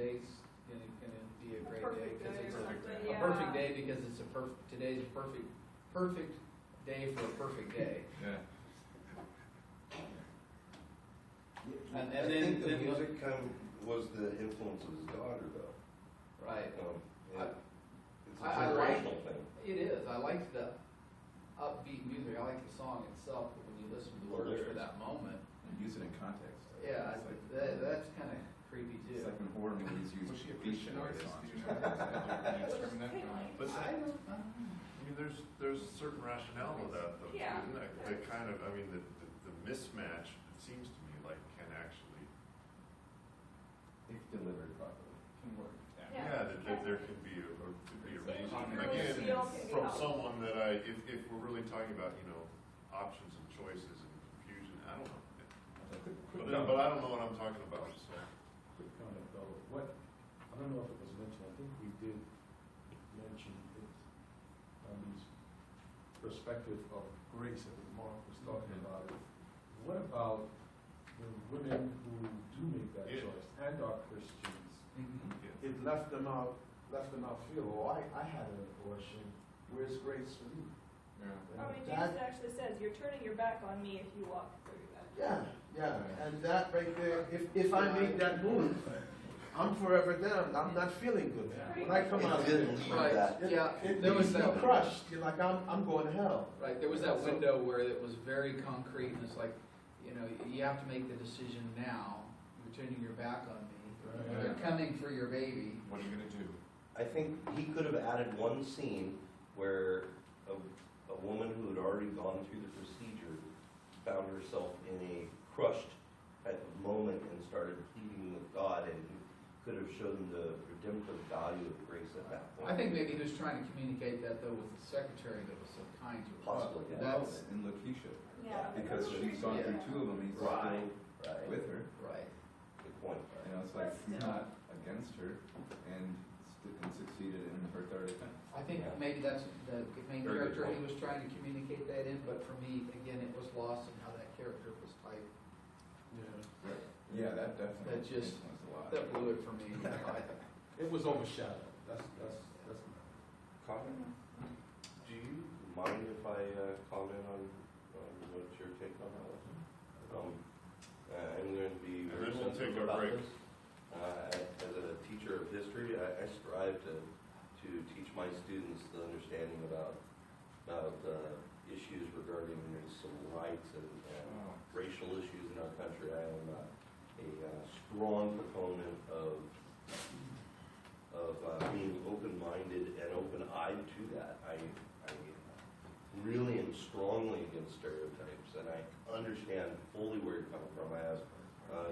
today's gonna be a great day because it's a Yeah. perfect day because it's today's a perfect day for a perfect day. Yeah. And I then think the music kind of was the influence of his daughter, though. right. It's a I like generational thing. it is. I like the upbeat music. I like the song itself, but when you listen to the words for that moment, And use it in context. yeah, It's like, that's kind of creepy it's too. like when horror movies use Was she a beach Christian noise artist? songs. Did you know that? But I I don't. mean, there's certain rationale to that, though. Yeah. Isn't it? The kind of, I mean, the mismatch, it seems to me, like can actually, If delivered properly, can work. Yeah. that there can be a reason. Same Again, feel can be from helpful. someone that if we're really talking about, options and choices and confusion, I don't know. But I don't know what I'm talking about, so. Quick comment though, I don't know if it was mentioned, I think we did mention it on this perspective of grace, I think Mark was talking about it. What about the women who do make that Yeah. choice and are Christians? Yeah. It left them out feel, oh, I had an abortion, where's grace for me? Yeah. I mean, That- Jesus actually says, you're turning your back on me if you walk through that. Yeah, and that right there, if I make that move, I'm forever damned, I'm not feeling good. When I come out of It it, didn't lead Right. that. Yeah. it There was leaves me that. crushed, you're like, I'm going to hell. Right, there was that window where it was very concrete, and it's like, you have to make the decision now. You're turning your back on me. Right. They're coming for your baby. What are you gonna do? I think he could have added one scene where a woman who had already gone through the procedure found herself in a crushed type of moment and started pleading with God, and he could have shown the redemptive value of grace at that point. I think maybe he was trying to communicate that though with the secretary that was so kind to her. Possibly, yeah. That's in Lakeisha, Yeah. because she's gone Yeah. through two of them, he's Right, still right. with her. right. Good point. It's like he's not against her and succeeded in her third attempt. I think Yeah. maybe that's the main Very good character he point. was trying to communicate that in, but for me, again, it was lost in how that character was typed. Yeah, that definitely That just- influenced a lot. That blew it for me. It was overshadowed, that's Comment? Do you mind if I comment on what your take on that was? I'm going to be And very then we'll take sensitive our about break. this. As a teacher of history, I strive to teach my students the understanding about issues regarding civil rights and racial issues in our country. I am a strong proponent of being open-minded and open-eyed to that. I really am strongly against stereotypes, and I understand fully where you're coming from. I have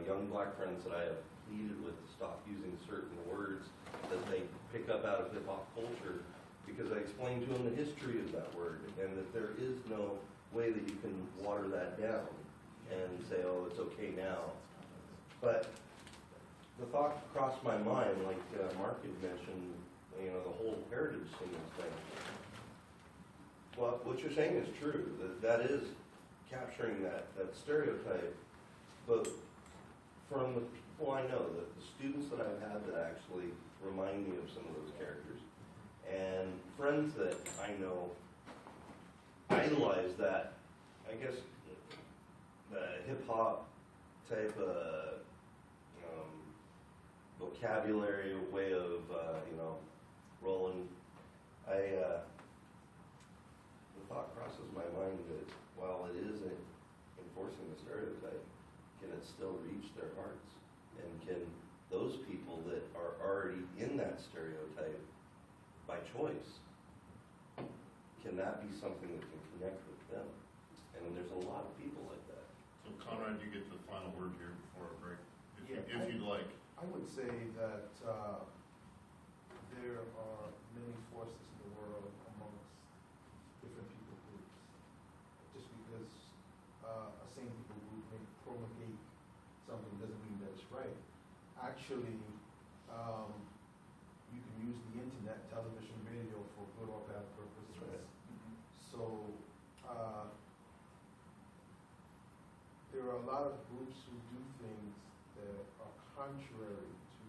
young black friends that I have pleaded with to stop using certain words that they pick up out of hip-hop culture, because I explain to them the history of that word and that there is no way that you can water that down and say, oh, it's okay now. But the thought crossed my mind, like Mark had mentioned, the whole heritage singing thing. Well, what you're saying is true. That is capturing that stereotype. But from the people I know, the students that I've had that actually remind me of some of those characters, and friends that I know idolize that, I guess, the hip-hop type of vocabulary or way of, rolling. The thought crosses my mind that while it isn't enforcing the stereotype, can it still reach their hearts? And can those people that are already in that stereotype by choice, can that be something that can connect with them? And there's a lot of people like that. So Conrad, you get the final word here before our break, if you'd like. I would say that there are many forces in the world amongst different people groups. Just because a same people group may promulgate something doesn't mean that it's right. Actually, you can use the internet, television, radio for good or bad purposes. Right. So there are a lot of groups who do things that are contrary to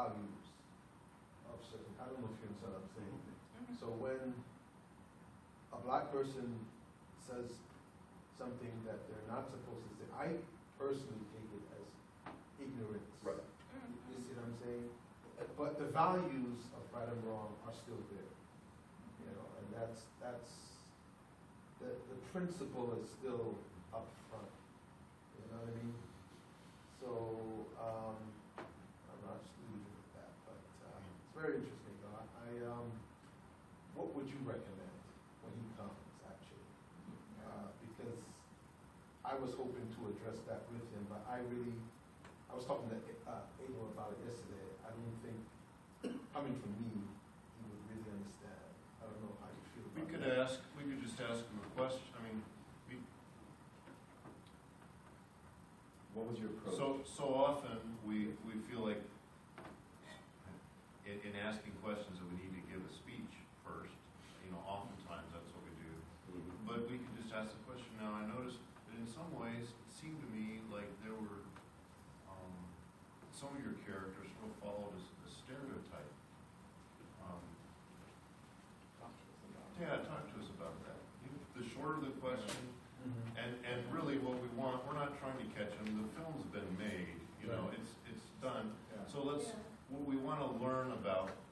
values of certain, I don't know if you understand what I'm saying. So when a black person says something that they're not supposed to say, I personally take it as ignorance. Right. You see what I'm saying? But the values of right and wrong are still there. You know, and that's the principle is still up front. You know what I mean? So, I'm not just leaving it at that, but it's very interesting though. What would you recommend when he comes, actually? Because I was hoping to address that with him, but I was talking to Abel about it yesterday. I don't think, coming from me, he would really understand. I don't know how you feel about that. We could just ask him a question, I mean, What was your approach? so often, we feel like in asking questions that we need to give a speech first, oftentimes that's what we do. But we can just ask the question. Now, I noticed that in some ways, it seemed to me like there were, some of your characters sort of followed a stereotype. Talk to us about that. The shorter the question, and really what we want, we're not trying to catch them. The film's been made, it's done. Yeah. So we want to learn about the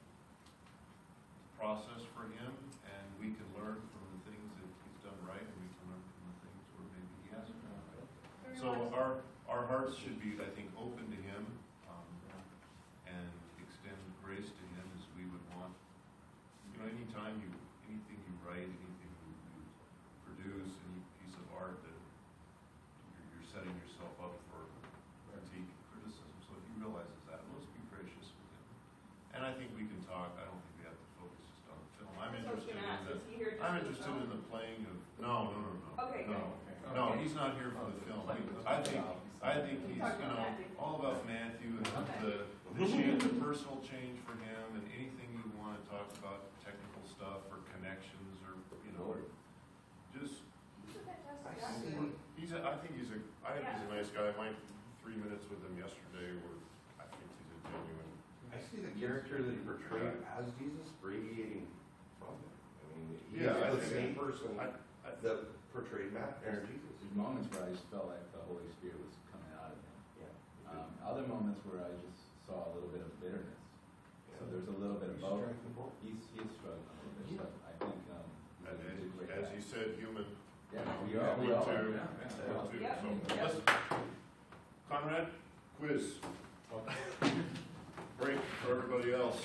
process for him, and we can learn from the things that he's done right, and we can learn from the things where maybe he hasn't done right. So our hearts should be, I think, open to him, and extend grace to him as we would want. Anything you write, anything you produce, any piece of art that you're setting yourself up for critique and criticism. So if he realizes that, let's be gracious with him. And I think we can talk. I don't think we have to focus just on the film. I'm interested in the playing of. No. Okay, No, good. no, he's not here for the film. I think he's all about Matthew and the change, the personal change for him, and anything you want to talk about, technical stuff or connections or just. He's a fantastic actor. I think he's a nice guy. My 3 minutes with him yesterday were, I think he's a genuine. I see the character that he portrayed as Jesus radiating from him. I mean, he's Yeah, the same person that portrayed Matthew as Jesus. There's moments where I just felt like the Holy Spirit was coming out of him. Yeah. Other moments where I just saw a little bit of bitterness. So there's a little bit of both. He's struggling a little bit. So I think he's a great As guy. he said, human. Yeah, we are. Too. Yep. So, let's, Conrad, quiz. Break for everybody else.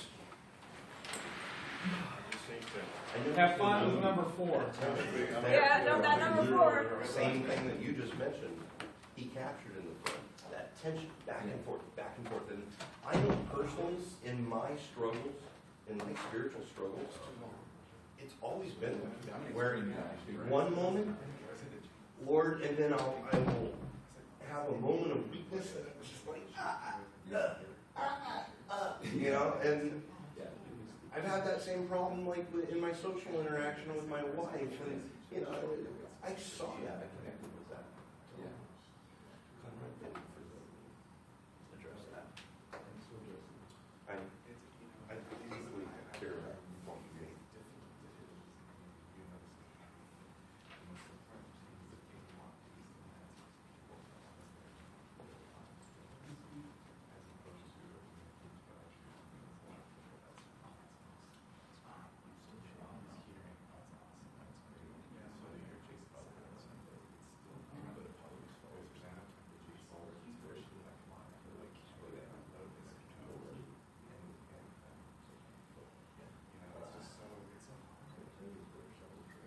Same thing. Have fun with number 4. Yeah, no, that number 4. Same thing that you just mentioned, he captured in the film. That tension, back and forth. And I know personally, in my struggles, in my spiritual struggles, it's always been that, where one moment, Lord, and then I will have a moment of weakness, and it's just like, and I've had that same problem, like, in my social interaction with my wife, and, I saw that, I connected with that. Yeah. Conrad, thank you for address that. I deeply care about what you made.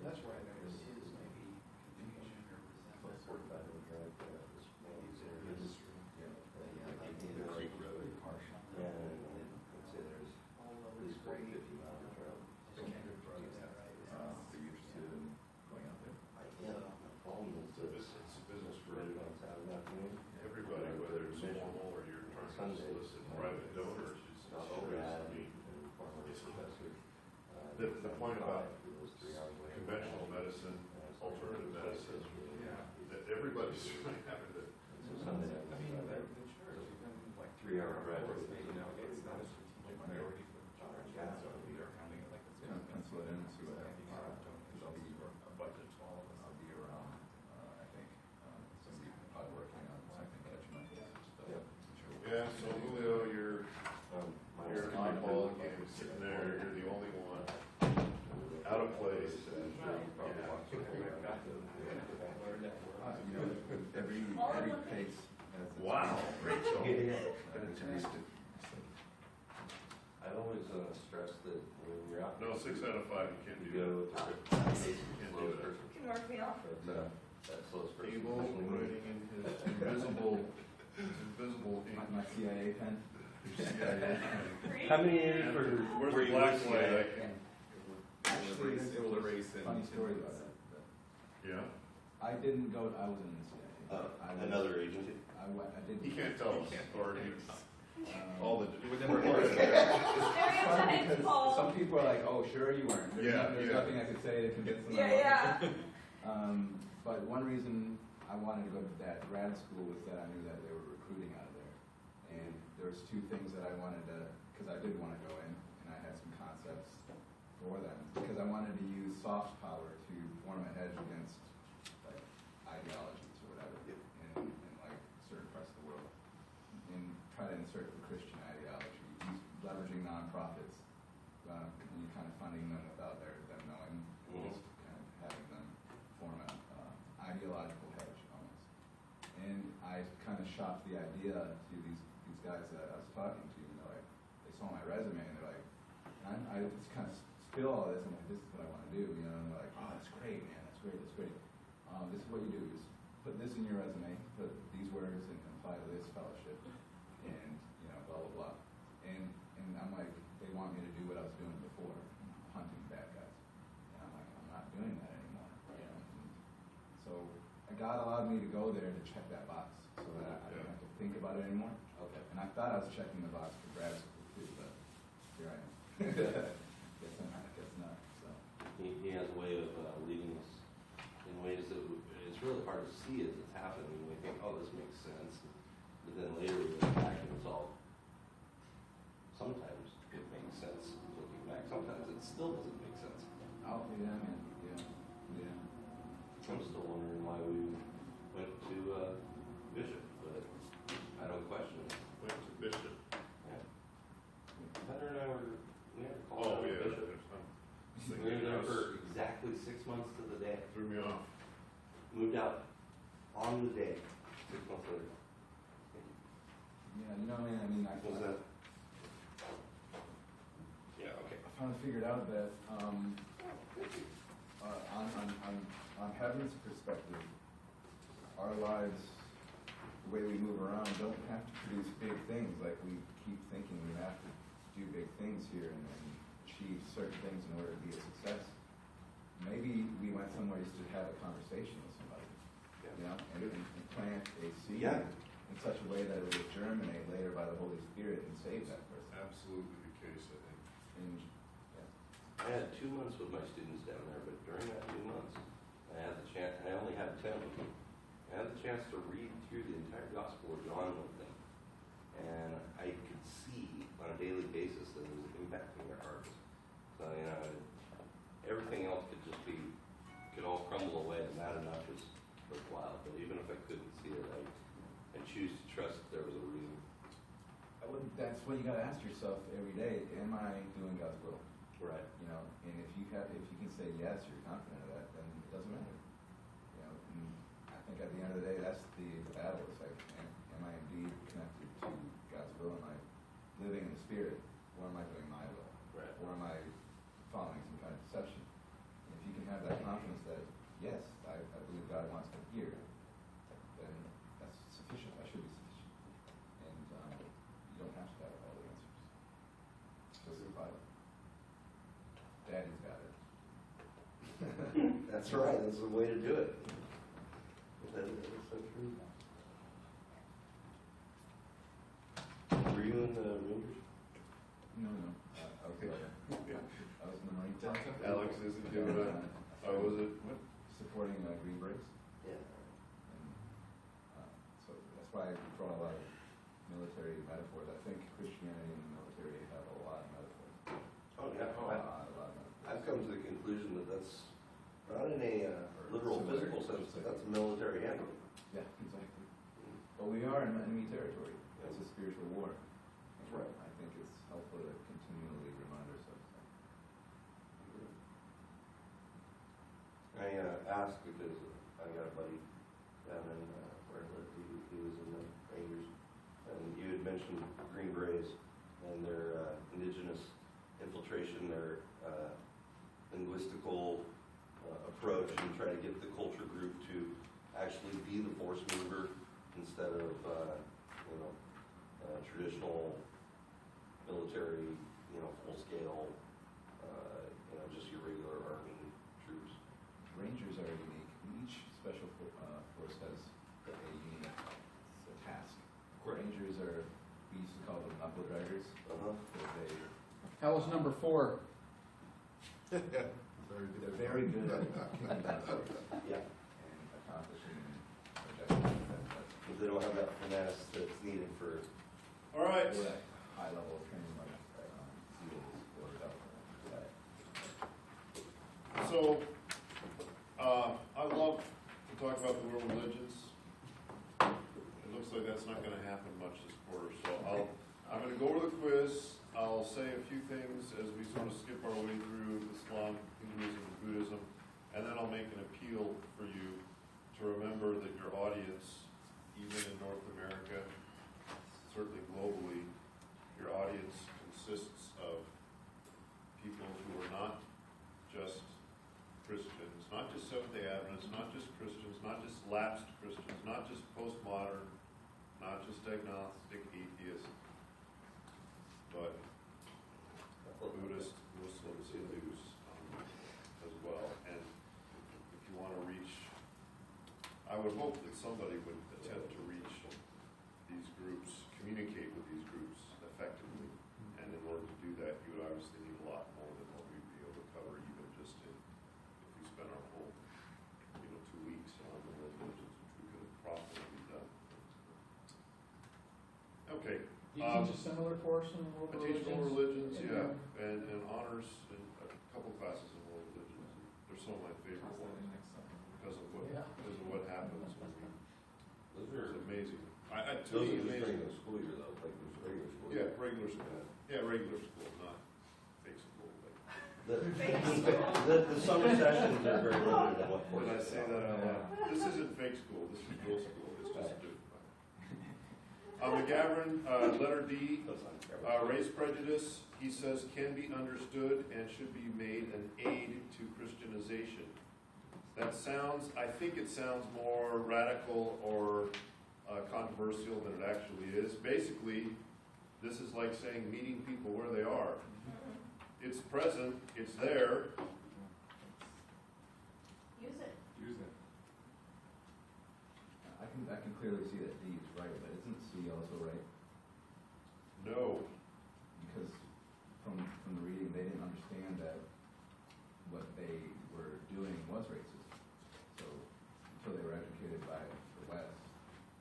That's where I noticed his maybe confusion or resentment. All over his grave. It's a business for everybody, whether it's formal or you're trying to solicit private donors. The point about conventional medicine, alternative medicine, that everybody's really having to. Like 3 hour graduate. Yeah, so Julio, you're minus in the the ball game, sitting there, you're the only one. Out of place. Every case has its Wow, Rachel. got its reason. I've always stressed that when you're out. No, 6 out of 5, you can't You do go that. to the Can't do that. Can mark me off. That slowest person. Table writing in his invisible ink. My CIA pen. How many years Where's were the you black with light? CIA? Actually, It will erase in. funny story about that. Yeah? I didn't go, I wasn't in the CIA. I was- Another agency? I didn't. He can't tell us, or he's, Um, all the. Stereotypes, Paul. Some people are like, oh, sure you weren't. There's nothing I could say to convince them. Yeah, I wasn't. But one reason I wanted to go to that grad school was that I knew that they were recruiting out of there. And there was 2 things that I wanted to, because I did want to go in, and I had some concepts for them. Because I wanted to use soft power to form a hedge against like ideologies or whatever in like certain parts of the world. And try to insert the Christian ideology, leveraging nonprofits, and kind of funding them without them knowing, just kind of having them form a ideological hedge almost. And I kind of shopped the idea to these guys that I was talking to, like, they saw my resume and they're like, I just kind of spill all this, I'm like, this is what I want to do, and they're like, oh, that's great, man, that's great. This is what you do, just put this in your resume, put these words and apply to this fellowship, and, blah, blah, blah. And I'm like, they want me to do what I was doing before, hunting bad guys. And I'm like, I'm not doing that anymore. And so God allowed me to go there to check that box so that I didn't have to think about it anymore. Okay. And I thought I was checking the box for grad school too, but here I am. Guess not. So He has a way of leading us in ways that it's really hard to see as it's happening. We think, oh, this makes sense. But then later we look back and it's all, sometimes it makes sense looking back. Sometimes it still doesn't make sense. oh yeah, man. Yeah. I'm still wondering why we went to Bishop, but I don't question it. Went to Bishop. Yeah. Heather and I we had to call Oh, out yeah. Bishop. We were there That for exactly 6 months to the day. threw me off. Moved out on the day, 6 months later. Yeah, man. I mean, Was that? Yeah, okay. I finally figured out that on heaven's perspective, our lives, the way we move around, don't have to produce big things like we keep thinking we have to do big things here and achieve certain things in order to be a success. Maybe we went somewhere just to have a conversation with somebody, and plant a seed in such a way that it would germinate later by the Holy Spirit and save that person. Absolutely the case, I think. And, I had 2 months with my students down there, but during that 2 months, I had the chance, and I only had 10 of them. I had the chance to read through the entire Gospel of John with them. And I could see on a daily basis that it was impacting their hearts. So, everything else could all crumble away, and that enough was worthwhile. But even if I couldn't see it, I choose to trust that there was a reason. that's what you gotta ask yourself every day, am I doing God's will? Right. And if you can say yes, you're confident of that, then it doesn't matter. And I think at the end of the day, that's the battle. It's like, am I indeed connected to God's will? Am I living in the Spirit, or am I doing my will? Right. Or am I following some kind of deception? And if you can have that confidence that, yes, I believe God wants me here, then that's sufficient. That should be sufficient. And you don't have to have all the answers. Just the Bible. Daddy's got it. That's right. That's the way to do it. That is so true. Were you in the Rangers? No. I was in the Marine Corps. Alex isn't doing it. Oh, was it? What? Supporting Green Berets. Yeah. And, so that's why I draw a lot of military metaphors. I think Christianity and the military have a lot of metaphors. Oh, yeah. A lot of metaphors. I've come to the conclusion that that's not in a literal physical sense, but that's a military handbook. Yeah, exactly. But we are in enemy territory. it's a spiritual war. That's right. I think it's helpful to continually remind ourselves that. I asked because I got a buddy down in where I lived. He was in the Rangers, and you had mentioned Green Berets and their indigenous infiltration, their linguistical approach, and try to get the culture group to actually be the force mover instead of traditional military, full scale, just your regular army troops. Rangers are unique. Each special force has a unique task. Rangers are, we used to call them knuckle draggers. Because How was number 4? they're very good at kicking down doors Yeah, and accomplishing objectives. because they don't have that finesse that's needed for. All right. With a high level of training like SEALs or Delta. So, I love to talk about the world religions. It looks like that's not going to happen much this quarter, so I'm going to go over the quiz. I'll say a few things as we sort of skip our way through Islam, Hinduism, and Buddhism, and then I'll make an appeal for you to remember that your audience, even in North America, certainly globally, your audience consists of people who are not just Christians, not just Seventh-day Adventists, not just Christians, not just lapsed Christians, not just postmodern, not just agnostic atheists, but Buddhists, Muslims, Hindus as well. And if you want to reach, I would hope that somebody would attempt to reach these groups, communicate with these groups effectively. And in order to do that, you would obviously need a lot more than what we'd be able to cover even just if we spent our whole 2 weeks on the world religions, which we could have profitably done. Okay. Do you teach a similar course in world I religions? teach world religions, yeah, and honors in a couple classes in world religions. They're some of my favorite ones because of what happens when we. Those It's are amazing. To those me, are just amazing. during the school year though, like there's regular school. Yeah, regular school. Yeah, regular school, not fake school. But The summer sessions are very limited in what did courses. I say that out loud? This isn't fake school. This is real school. It's just different. McGavran, letter D. That's not terrible. Race prejudice, he says, can be understood and should be made an aid to Christianization. That sounds, I think it sounds more radical or controversial than it actually is. Basically, this is like saying meeting people where they are. It's present, it's there. Use it. Use it. I can clearly see that D is right, but isn't C also right? No. Because from the reading, they didn't understand that what they were doing was racist. So until they were educated by the West.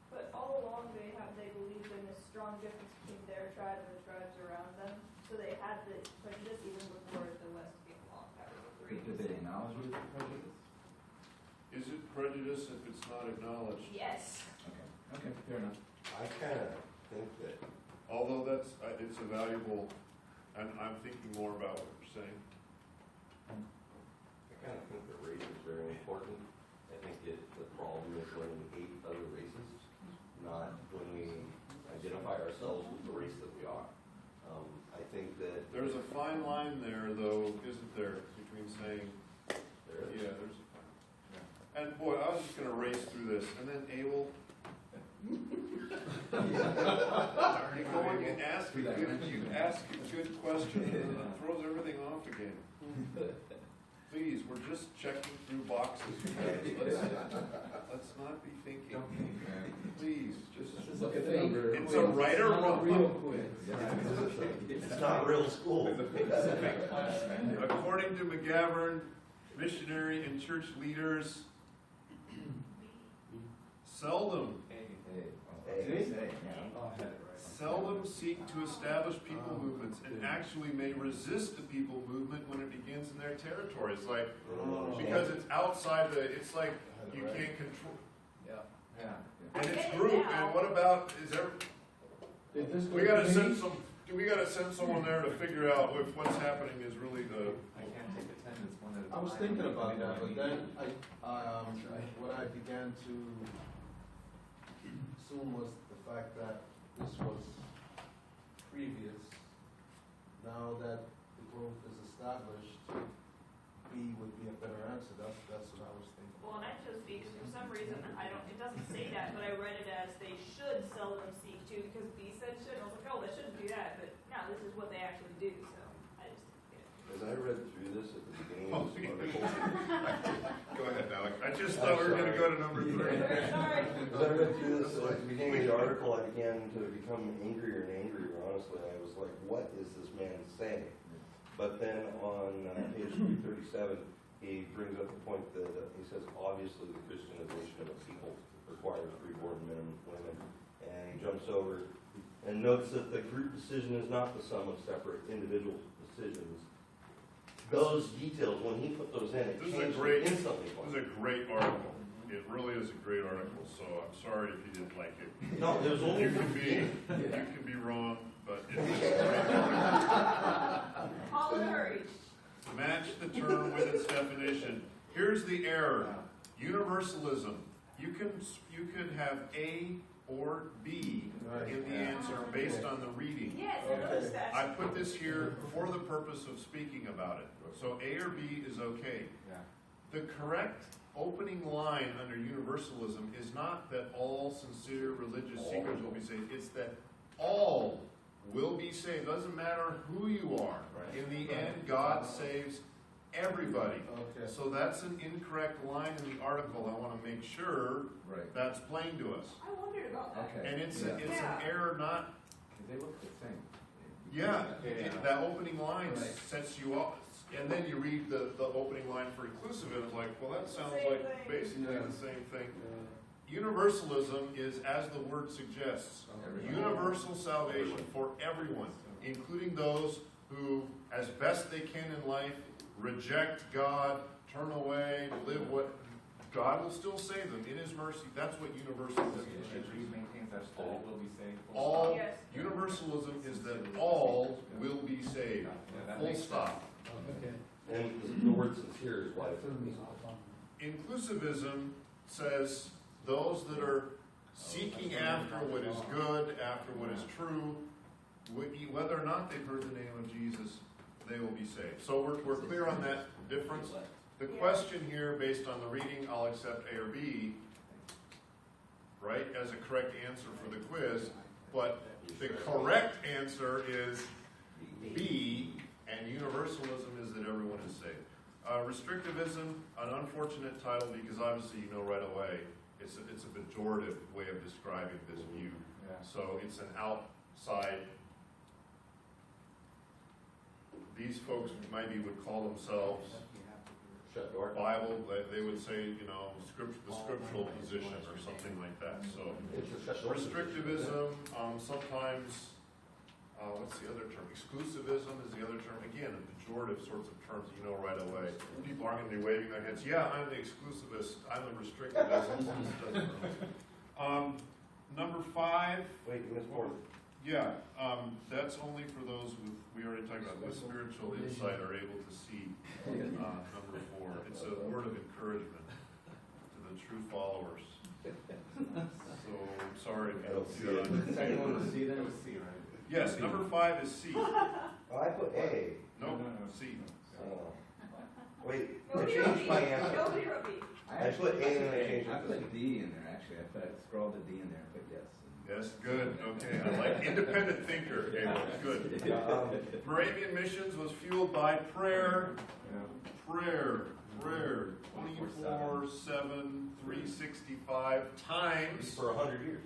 But all along they believed in a strong difference between their tribe and the tribes around them. So they had the prejudice even before the West came along. That was the Did they acknowledge it as prejudice? Is it prejudice if it's not acknowledged? Yes. Okay, fair enough. I kind of think that Although it's a valuable, and I'm thinking more about what you're saying. race is very important. I think the problem is when we hate other races, not when we identify ourselves with the race that we are. I think that There's a fine line there, though, isn't there, between saying, there is. yeah, there's a fine. And boy, I was just gonna race through this, and then Abel. You go and you ask a good question, and then it throws everything off again. Please, we're just checking through boxes, guys. Let's not be thinking. Please, just Look at the number. It's a right or wrong. Real quick. It's not real school. According to McGavran, missionary and church leaders seldom seek to establish people movements and actually may resist the people movement when it begins in their territory. It's like, because it's outside it's like you can't control. Yeah. Yeah. And it's group, and what about, Did this go We gotta to send me? we gotta send someone there to figure out if what's happening is really the, I can't take attendance one at a time. I was thinking about that, but then what I began to assume was the fact that this was previous. Now that the group is established, B would be a better answer. That's what I was thinking. Well, and I chose B because for some reason, it doesn't say that, but I read it as they should seldom seek to, because B said should, and I was like, oh, they shouldn't do that, but no, this is what they actually do, so I just didn't get it. As I read through this at the beginning of this article, go ahead, Alec. I just thought we were gonna go to number 3. Sorry. as I read through this at the beginning of the article, I began to become angrier and angrier, honestly. I was like, what is this man saying? But then on page 337, he brings up the point that he says, obviously the Christianization of people requires reborn men and women. And he jumps over and notes that the group decision is not the sum of separate individual decisions. Those details, when he put those in, it This is changed a great, it instantly. this is a great article. It really is a great article, so I'm sorry if you didn't like it. No, it was only You can be wrong, but it's All encouraged. match the term with its definition. Here's the error. Universalism. You could have A or B in the answer based on the reading. Yes, I noticed that. I put this here for the purpose of speaking about it. So A or B is okay. Yeah. The correct opening line under universalism is not that all sincere religious seekers will be saved. It's that all will be saved. Doesn't matter who you are. In the end, God saves everybody. Okay. So that's an incorrect line in the article. I want to make sure Right. that's plain to us. I wondered about that. Okay. And it's Yeah. an Yeah. error, not, They look the same. yeah, Yeah. that opening line Right. sets you up. And then you read the opening line for inclusive, and it's like, well, that sounds Same like thing. basically Yeah. the same thing. Universalism is, as the word suggests, universal salvation for everyone, including those who, as best they can in life, reject God, turn away, live what God will still save them in His mercy. That's what universalism It is. maintains that all will be saved. full All stop. Yes. universalism is that all will be saved. Yeah, that Full makes stop. And the word sincere is why it's Inclusivism says those that are seeking after what is good, after what is true, whether or not they've heard the name of Jesus, they will be saved. So we're clear on that difference. The question here, based on the reading, I'll accept A or B, right, as a correct answer for the quiz, but the correct answer is B, and universalism is that everyone is saved. Restrictivism, an unfortunate title because obviously you know right away it's a pejorative way of describing this view. Yeah. So it's an outside. These folks maybe would call themselves shut door. Bible. They would say, you know, the scriptural position or something like that. So It's a shut door. restrictivism, sometimes. What's the other term? Exclusivism is the other term. Again, pejorative sorts of terms you know right away. People aren't going to be waving their heads. Yeah, I'm the exclusivist. I'm the restrictivist. Number 5. Wait, you missed more. Yeah, that's only for those we already talked about. With spiritual insight are able to see. Number 4. It's a word of encouragement to the true followers. So sorry if you don't see that. The second one was C then? It was C, right? Yes, number 5 is C. Oh, I put A. No, No. C. Oh. Wait, I Nobody changed my wrote B. answer. Nobody wrote B. I put A and then I changed I it to put D in there, actually. I scrolled the D in there, but yes. Yes, good. Okay, I like independent thinker. Okay, good. Moravian missions was fueled by prayer, Yeah. prayer, 24/7, 365 times, for 100 years.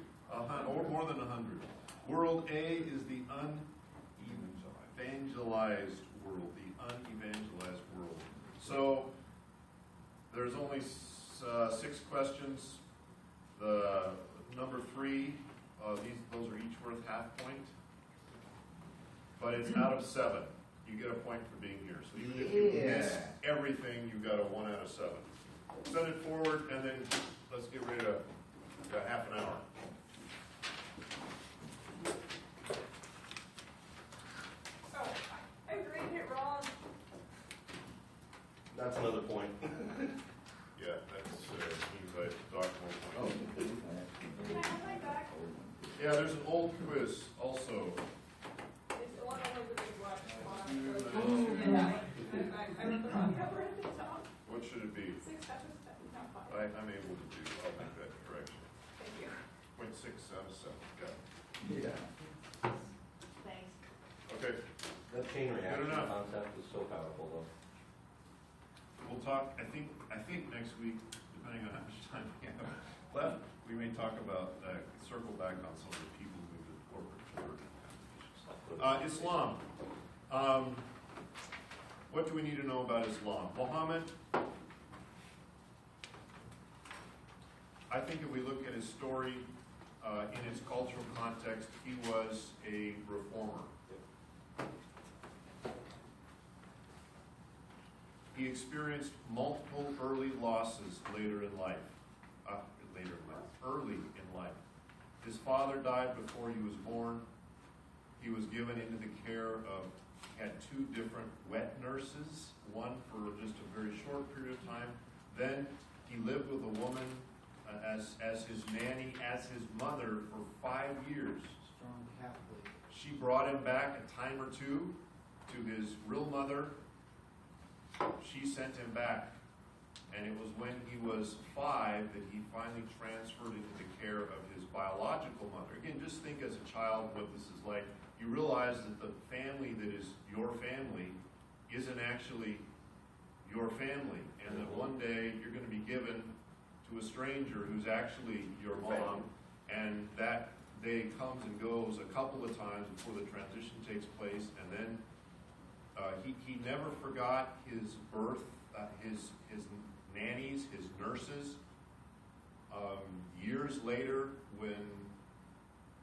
or more than 100. World A is the unevangelized world, the unevangelized world. So there's only 6 questions. The number 3, those are each worth half point, but it's out of 7. You get a point for being here. So even if you miss everything, you got a 1 out of 7. Send it forward, and then let's get ready to got half an hour. Yeah, there's an old quiz also. It's the one over the big black line. Two, So- nine, Yeah, I wrote the wrong number at the top. What should it be? 6 out of 7, not 5. I'm able to do, I'll make that correction. Thank you. 0.6 out of 7, got it. Yeah. Thanks. Okay, That chain reaction enough. concept is so powerful though. we'll talk, I think next week, depending on how much time we have left, we may talk about, circle back on some of the people who moved to corporate order. Islam. What do we need to know about Islam? Muhammad, I think if we look at his story in its cultural context, he was a reformer. He experienced multiple early losses later in life. Early in life. His father died before he was born. He was given into the care of, had 2 different wet nurses, one for just a very short period of time. Then he lived with a woman as his nanny, as his mother for 5 years. Strong Catholic. She brought him back a time or two to his real mother. She sent him back. And it was when he was 5 that he finally transferred into the care of his biological mother. Again, just think as a child what this is like. You realize that the family that is your family isn't actually your family. And that one day you're going to be given to a stranger who's actually your mom. And that day comes and goes a couple of times before the transition takes place. And then he never forgot his birth, his nannies, his nurses. Years later, when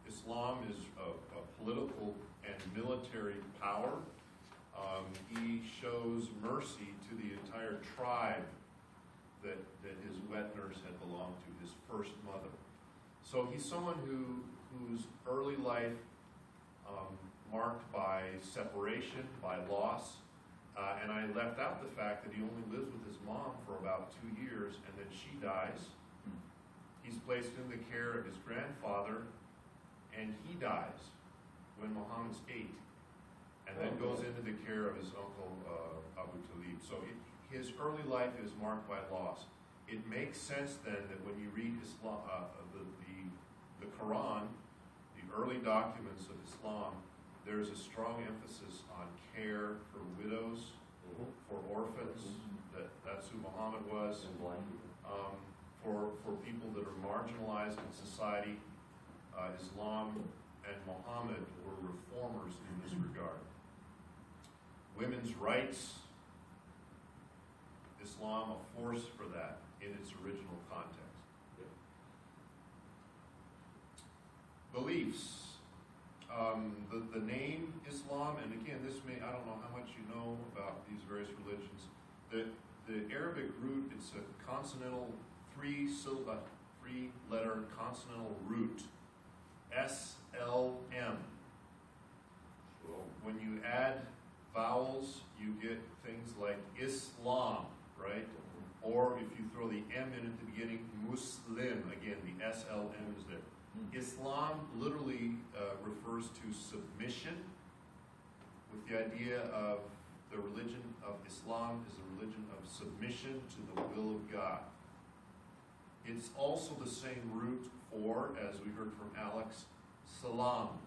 Islam is a political and military power, he shows mercy to the entire tribe that his wet nurse had belonged to, his first mother. So he's someone whose early life marked by separation, by loss, and I left out the fact that he only lives with his mom for about 2 years, and then she dies. He's placed in the care of his grandfather, and he dies when Muhammad's 8, and then goes into the care of his uncle Abu Talib. So his early life is marked by loss. It makes sense then that when you read Islam, the Quran, the early documents of Islam, there's a strong emphasis on care for widows, for orphans. That's who Muhammad was. And blind people. For people that are marginalized in society, Islam and Muhammad were reformers in this regard. Women's rights, Islam a force for that in its original context. Beliefs. The name Islam, and again, I don't know how much you know about these various religions. The Arabic root, it's a consonantal, 3-letter consonantal root, S-L-M. When you add vowels, you get things like Islam, right? Or if you throw the M in at the beginning, Muslim, again, the S-L-M is there. Islam literally refers to submission, with the idea of the religion of Islam is a religion of submission to the will of God. It's also the same root for, as we heard from Alex, salam,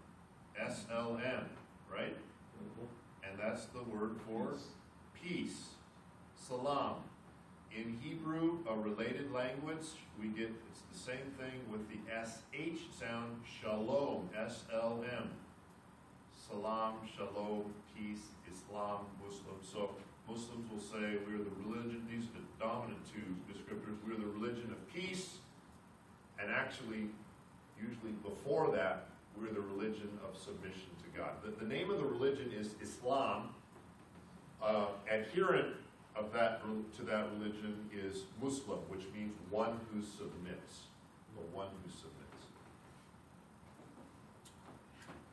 S-L-M, right? And that's the word for peace, salam. In Hebrew, a related language, it's the same thing with the SH sound, shalom, S-L-M. Salam, shalom, peace, Islam, Muslim. So Muslims will say we're the religion, these are the dominant 2 descriptors, we're the religion of peace, and actually, usually before that, we're the religion of submission to God. The name of the religion is Islam. Adherent of to that religion is Muslim, which means one who submits, or one who submits.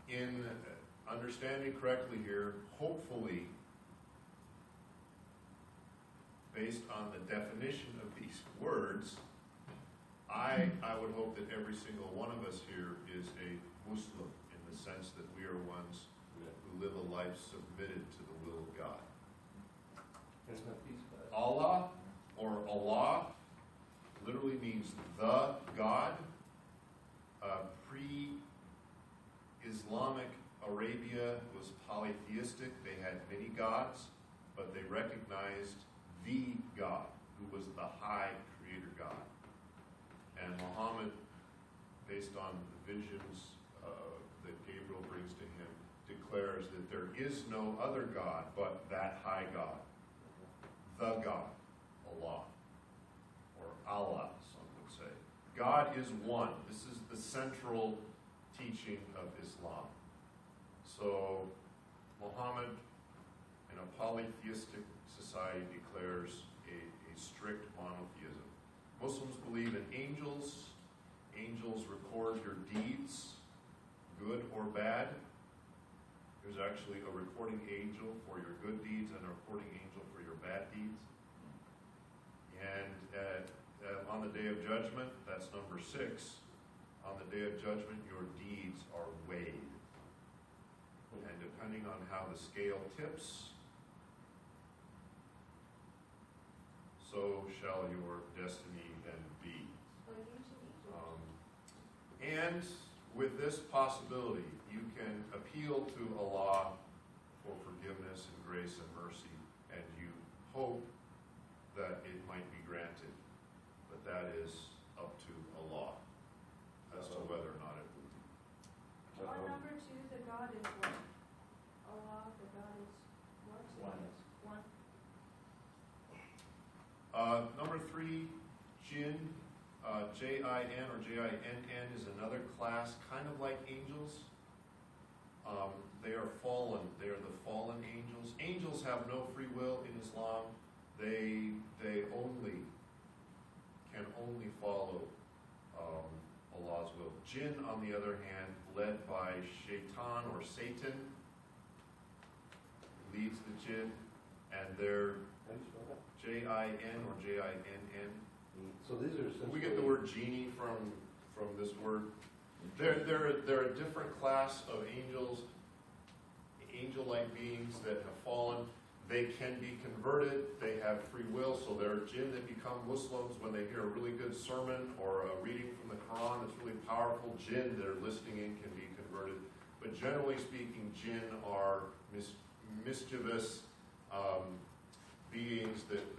In understanding correctly here, hopefully, based on the definition of these words, I would hope that every single one of us here is a Muslim in the sense that we are ones who live a life submitted to the will of God. Allah or Allah literally means the God. Pre-Islamic Arabia was polytheistic. They had many gods, but they recognized the God, who was the high creator God. And Muhammad, based on the visions that Gabriel brings to him, declares that there is no other God but that high God, the God, Allah, or Allah, some would say. God is one. This is the central teaching of Islam. So Muhammad, in a polytheistic society, declares a strict monotheism. Muslims believe in angels. Angels record your deeds, good or bad. There's actually a recording angel for your good deeds and a recording angel for your bad deeds. And on the Day of Judgment, that's number 6, on the Day of Judgment, your deeds are weighed. And depending on how the scale tips, so shall your destiny then be. And with this possibility, you can appeal to Allah for forgiveness and grace and mercy, and you hope that it might be granted. But that is up to Allah as to whether or not it will be. On number 2, the God is what? Allah, the God is what? One. Number 3, Jinn, J-I-N or J-I-N-N is another class, kind of like angels. They are fallen. They are the fallen angels. Angels have no free will in Islam. They can only follow Allah's will. Jinn, on the other hand, led by Shaitan or Satan, leads the jinn, and they're J-I-N or J-I-N-N. So these are essentially... We get the word genie from this word. They're a different class of angels, angel-like beings that have fallen. They can be converted. They have free will. So there are jinn that become Muslims when they hear a really good sermon or a reading from the Quran that's really powerful. Jinn that are listening in can be converted. But generally speaking, jinn are mischievous beings that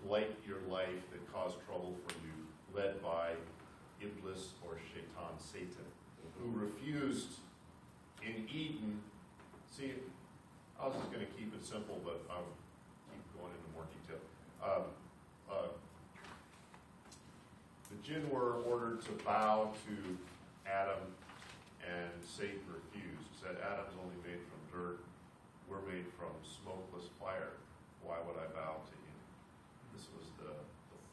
blight your life, that cause trouble for you, led by Iblis or Shaitan, Satan, who refused in Eden. See, I was just going to keep it simple, but I'll keep going into more detail. The jinn were ordered to bow to Adam, and Satan refused. Said, Adam's only made from dirt. We're made from smokeless fire. Why would I bow to him? This was the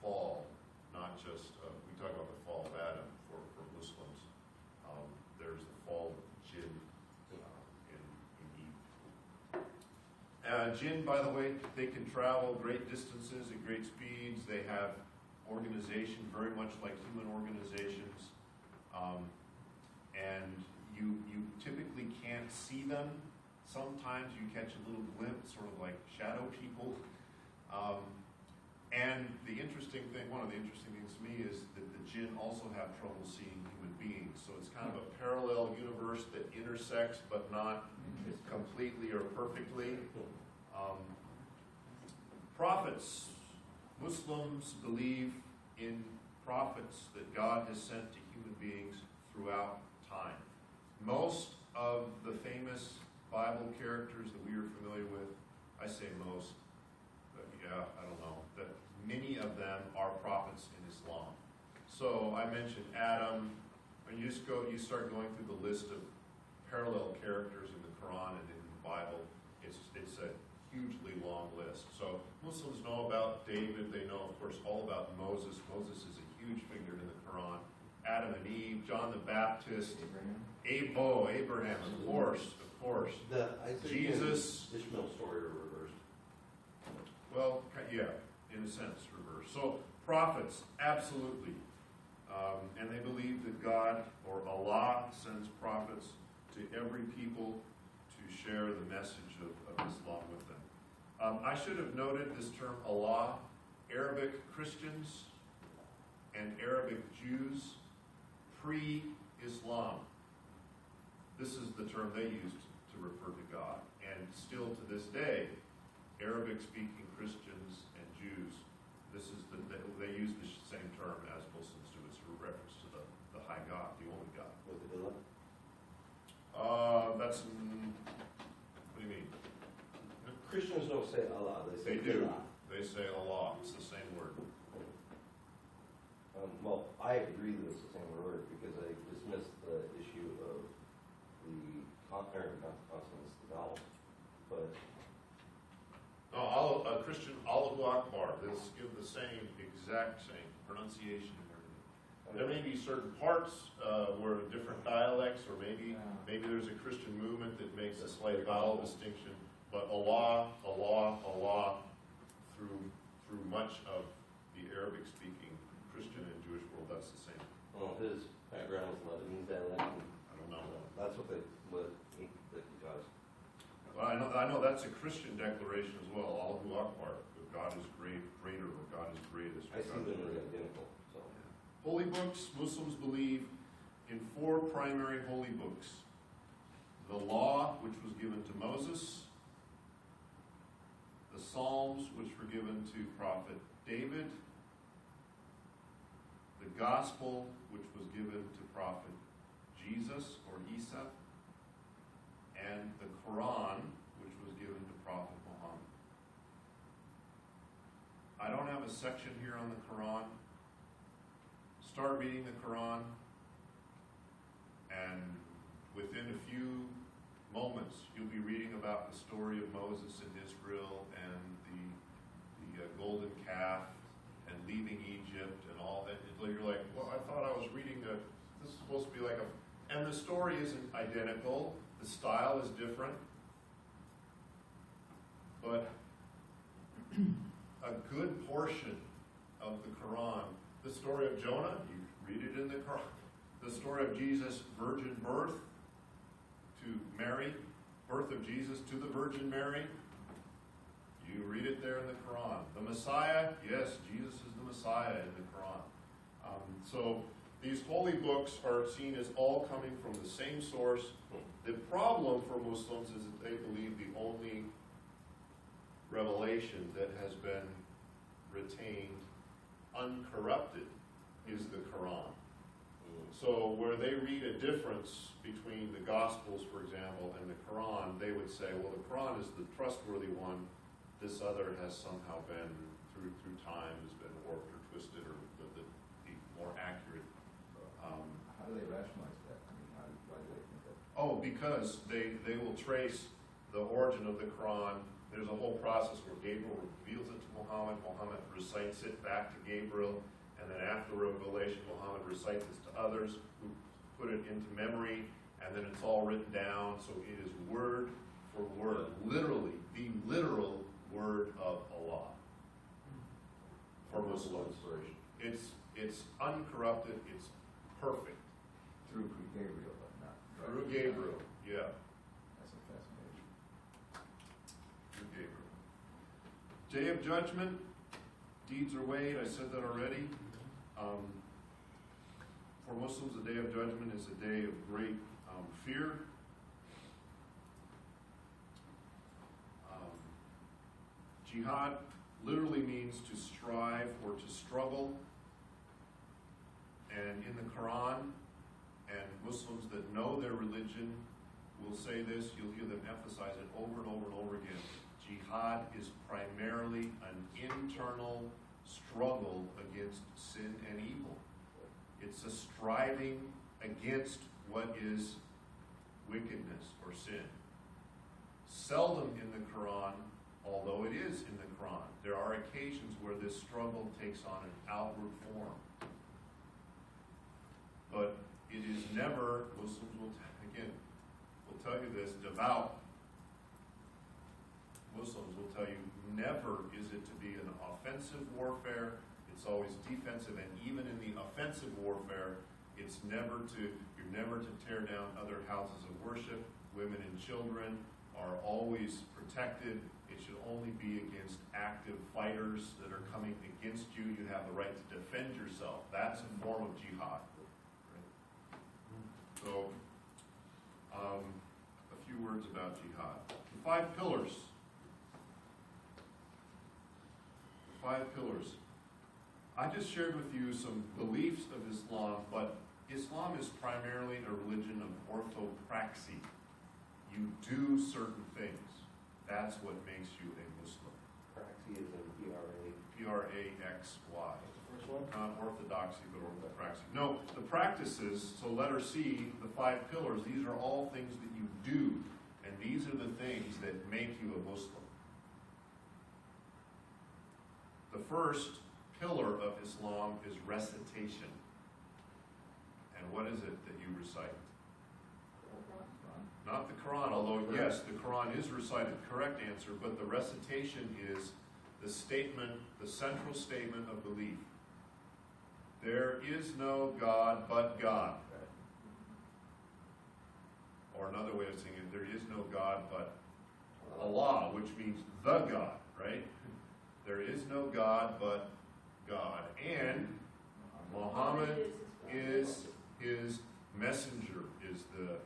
fall, not just, we talk about the fall of Adam for Muslims. There's the fall of the jinn in Eve. Jinn, by the way, they can travel great distances at great speeds. They have organization very much like human organizations. And you typically can't see them. Sometimes you catch a little glimpse, sort of like shadow people. And the interesting thing, one of the interesting things to me is that the jinn also have trouble seeing human beings. So it's kind of a parallel universe that intersects but not completely or perfectly. Prophets. Muslims believe in prophets that God has sent to human beings throughout time. Most of the famous Bible characters that we are familiar with, I say most, but yeah, I don't know, that many of them are prophets in Islam. So I mentioned Adam. When you start going through the list of parallel characters in the Quran and in the Bible, it's a hugely long list. So Muslims know about David. They know, of course, all about Moses. Moses is a huge figure in the Quran. Adam and Eve, John the Baptist, Abraham, of course. Jesus. Ishmael story reversed. Well, yeah, in a sense, reversed. So prophets, absolutely. And they believe that God, or Allah, sends prophets to every people to share the message of Islam with them. I should have noted this term Allah. Arabic Christians and Arabic Jews pre-Islam. This is the term they used to refer to God. And still to this day, Arabic-speaking Christians and Jews, they use the same term as Muslims do. It's a reference to the high God, the only God. With the Billah? What do you mean? Christians don't say Allah, they say They do. Allah. They say Allah. It's the same word. Well, I agree that it's the same word because I dismissed the issue of the consonants, the vowel. But No, a Christian, Allahu Akbar. They'll give the exact same pronunciation and everything. There may be certain parts where different dialects, or maybe there's a Christian movement that makes a slight vowel distinction. But Allah, Allah, Allah, through much of the Arabic-speaking Christian and Jewish world, that's the same. well, his background is Lebanese dialect. I don't know. That's what he does. Well, I know that's a Christian declaration as well. Allahu Akbar. God is greater, or God is greatest. I see them as identical. So Holy books, Muslims believe in 4 primary holy books. The Law, which was given to Moses. The Psalms, which were given to Prophet David. The Gospel, which was given to Prophet Jesus, or Isa. And the Quran, which was given to Prophet Muhammad. I don't have a section here on the Quran. Start reading the Quran, and within a few moments, you'll be reading about the story of Moses and Israel and the golden calf and leaving Egypt and all that. You're like, well, I thought I was reading this is supposed to be like and the story isn't identical. The style is different. But a good portion of the Quran, the story of Jonah, you read it in the Quran. The story of Jesus' virgin birth to Mary, birth of Jesus to the Virgin Mary, you read it there in the Quran. The Messiah, yes, Jesus is the Messiah in the Quran. So these holy books are seen as all coming from the same source. The problem for Muslims is that they believe the only revelation that has been retained uncorrupted is the Quran. So where they read a difference between the Gospels, for example, and the Quran, they would say, well, the Quran is the trustworthy one. This other has somehow been, through time, has been warped or twisted, or the more accurate. How do they rationalize that? I mean, why do they think that? Oh, because they will trace the origin of the Quran. There's a whole process where Gabriel reveals it to Muhammad. Muhammad recites it back to Gabriel. And then after revelation, Muhammad recites it to others who put it into memory. And then it's all written down. So it is word for word, literally, the literal word of Allah for Muslims. It's uncorrupted. It's perfect. Through Gabriel, but not. Through Gabriel, yeah. That's a fascination. Through Gabriel. Day of Judgment, deeds are weighed. I said that already. For Muslims, the Day of Judgment is a day of great fear. Jihad literally means to strive or to struggle. And in the Quran, and Muslims that know their religion will say this, you'll hear them emphasize it over and over and over again. Jihad is primarily an internal struggle against sin and evil. It's a striving against what is wickedness or sin. Seldom in the Quran, although it is in the Quran, there are occasions where this struggle takes on an outward form. But it is never, Muslims will tell you this, devout Muslims will tell you, never is it to be an offensive warfare. It's always defensive, and even in the offensive warfare, you're never to tear down other houses of worship. Women and children are always protected. It should only be against active fighters that are coming against you. You have the right to defend yourself. That's a form of jihad. Right? So, a few words about jihad. The 5 pillars. The 5 pillars. I just shared with you some beliefs of Islam, but Islam is primarily a religion of orthopraxy. You do certain things. That's what makes you a Muslim. Praxi is in P-R-A. P-R-A-X-Y. First one? Not orthodoxy, but orthopraxy. No, the practices, so letter C, the 5 pillars, these are all things that you do. And these are the things that make you a Muslim. The first pillar of Islam is recitation. And what is it that you recite? Not the Quran, although yes, the Quran is recited, correct answer, but the recitation is the statement, the central statement of belief. There is no God but God. Or another way of saying it, there is no God but Allah, which means the God, right? There is no God but God. And Muhammad is his messenger, is the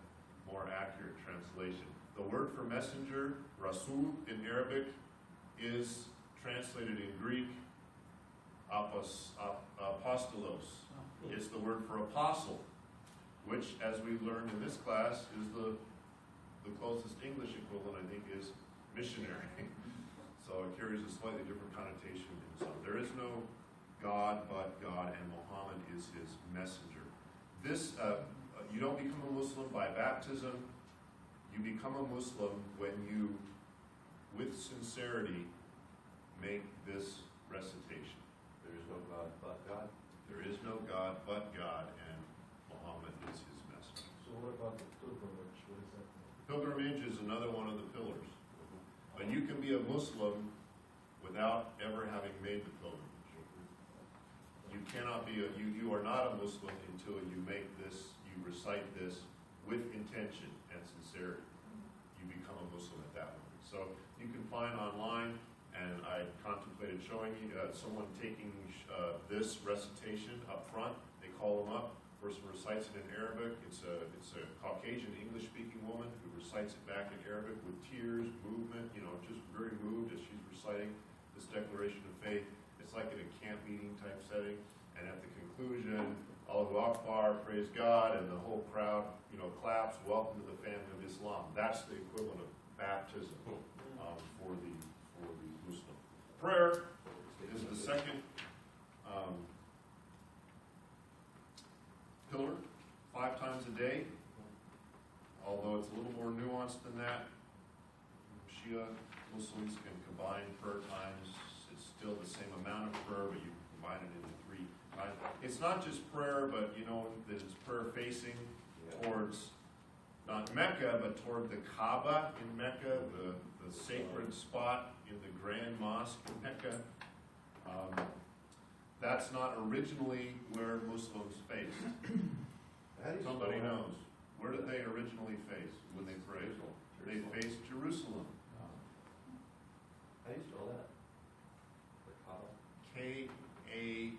more accurate translation. The word for messenger, Rasul in Arabic, is translated in Greek, apostolos. It's the word for apostle, which, as we learned in this class, is the closest English equivalent, I think, is missionary. So it carries a slightly different connotation in some. There is no God but God, and Muhammad is his messenger. This, you don't become a Muslim by baptism. You become a Muslim when you, with sincerity, make this recitation. There is no God but God. There is no God but God, and Muhammad is his messenger. So what about the pilgrimage? What is that? Pilgrimage is another one of the pillars. But you can be a Muslim without ever having made the pilgrimage. You cannot be you are not a Muslim until you make this, you recite this with intention and sincerity. You become a Muslim at that moment. So you can find online, and I contemplated showing you someone taking this recitation up front. They call them up. Person recites it in Arabic. It's a Caucasian English-speaking woman who recites it back in Arabic with tears, movement, just very moved as she's reciting this declaration of faith. It's like in a camp meeting type setting, and at the conclusion, Allahu Akbar, praise God, and the whole crowd, claps, welcome to the family of Islam. That's the equivalent of baptism for the Muslim. Prayer is the second pillar, 5 times a day, although it's a little more nuanced than that. Shia Muslims can combine prayer times. It's still the same amount of prayer, but you can combine it into 3 times. It's not just prayer, but that it's prayer facing towards not Mecca, but toward the Kaaba in Mecca, the sacred spot in the Grand Mosque in Mecca. That's not originally where Muslims faced. Somebody knows. Where did they originally face when they prayed? They faced Jerusalem. How do you spell that? The Kaaba? K-A-B-A,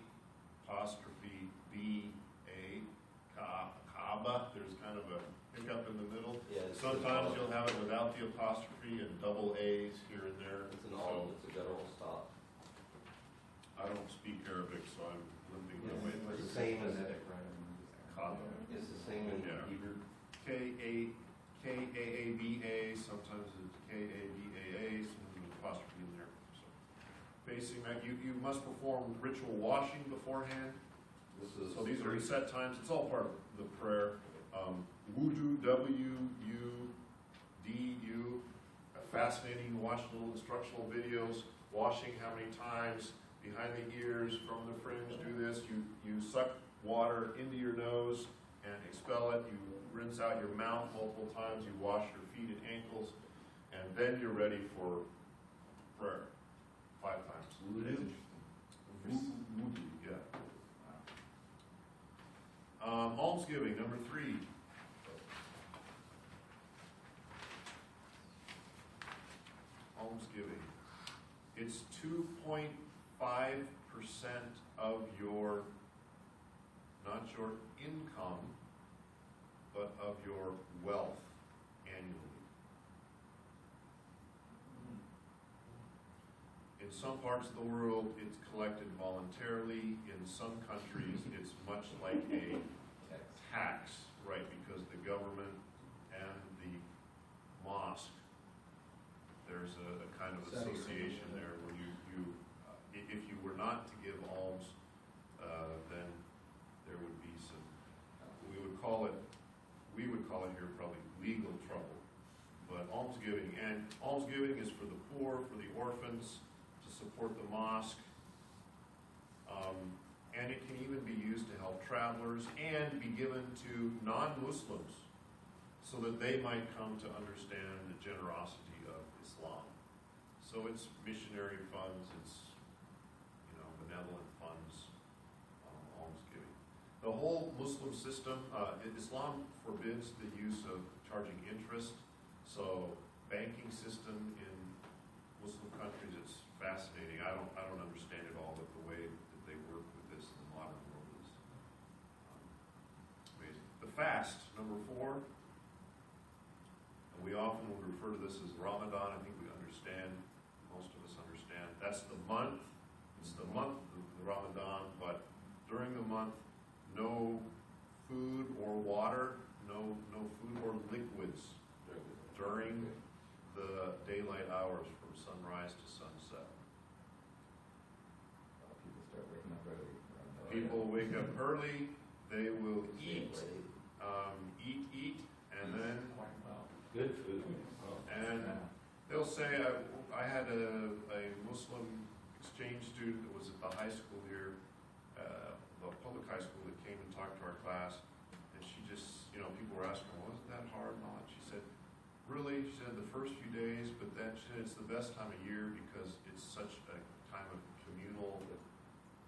Kaaba. There's kind of a hiccup in the middle. Yeah, sometimes you'll have it without the apostrophe and double A's here and there. It's a guttural stop. I don't speak Arabic, so I'm limping that way. It's the same as Kaaba. It's the same in Hebrew. K-A-A-B-A, sometimes it's K-A-B-A-A, sometimes there's apostrophe in there. So, facing that, you must perform ritual washing beforehand. So these are set times. It's all part of the prayer. Wudu, W-U-D-U. Fascinating. Watch little instructional videos. Washing how many times behind the ears, from the fringe. Do this. You suck water into your nose and expel it. You rinse out your mouth multiple times. You wash your feet and ankles, and then you're ready for prayer 5 times. It is interesting. Yeah. Almsgiving, number 3. Almsgiving. It's 2.5% of your, not your income, but of your wealth annually. In some parts of the world, it's collected voluntarily. In some countries, it's much like a tax, right? Because the government and the mosque, there's a kind of association there where if you were not to give alms, then there would be some, we would call it here probably legal trouble. But almsgiving is for the poor, for the orphans, to support the mosque, and it can even be used to help travelers and be given to non-Muslims so that they might come to understand the generosity of Islam. So it's missionary funds, it's benevolent funds, almsgiving. The whole Muslim system, Islam forbids the use of charging interest. So banking system in Muslim countries, it's fascinating. I don't understand it all, but the way that they work with this in the modern world is amazing. The fast, number 4. And we often would refer to this as Ramadan. I think we understand, most of us understand. That's the month. It's the month of the Ramadan, but during the month, no food or water, no food or liquids during the daylight hours from sunrise to sunset. People start waking up early. People wake up early, they will eat, and then, Good food. and they'll say, I had a Muslim exchange student that was at the high school here, the public high school, that came and talked to our class, and she just, people were asking, wasn't that hard and all that? She said, really, she said, the first few days, but then she said it's the best time of year because it's such a time of communal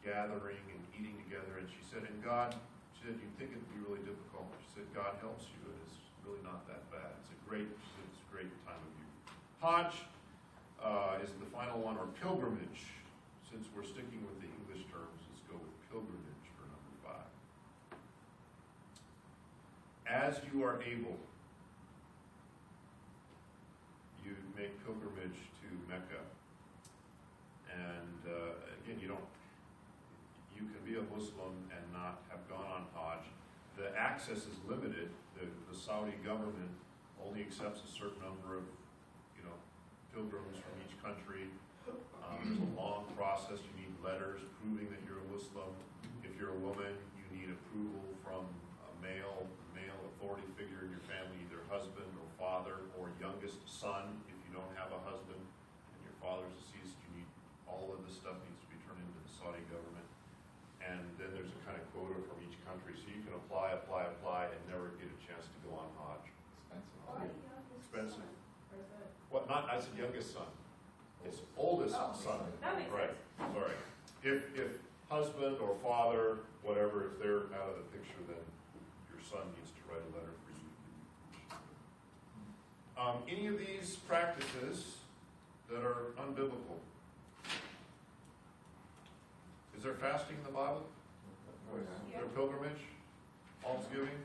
gathering and eating together. And she said, and God, she said, you'd think it'd be really difficult. She said, God helps you, and it's really not that bad. It's a great time of year. Hajj is the final one, or pilgrimage. Since we're sticking with the English terms, let's go with pilgrimage for number 5. As you are able, you make pilgrimage to Mecca. And again, you can be a Muslim and not have gone on Hajj. The access is limited. The Saudi government only accepts a certain number of, pilgrims from each country. There's a long process. You need letters proving that you're a Muslim. If you're a woman, you need approval from a male authority figure in your family, either husband or father or youngest son. If you don't have a husband and your father's deceased, all of this stuff needs to be turned into the Saudi government. And then there's a kind of quota from each country. So you can apply, and never get a chance to go on Hajj. Expensive. What? Not, I said youngest son. It's oldest son. That makes Right. sense. Sorry. If husband or father, whatever, if they're out of the picture, then your son needs to write a letter for you. Any of these practices that are unbiblical? Is there fasting in the Bible? Oh, Is there pilgrimage? Almsgiving?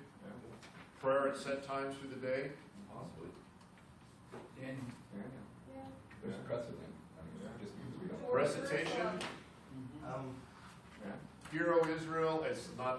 Prayer at set times through the day? Possibly. And There's precedent. Just because we don't. Recitation? Hear, O Israel, it's not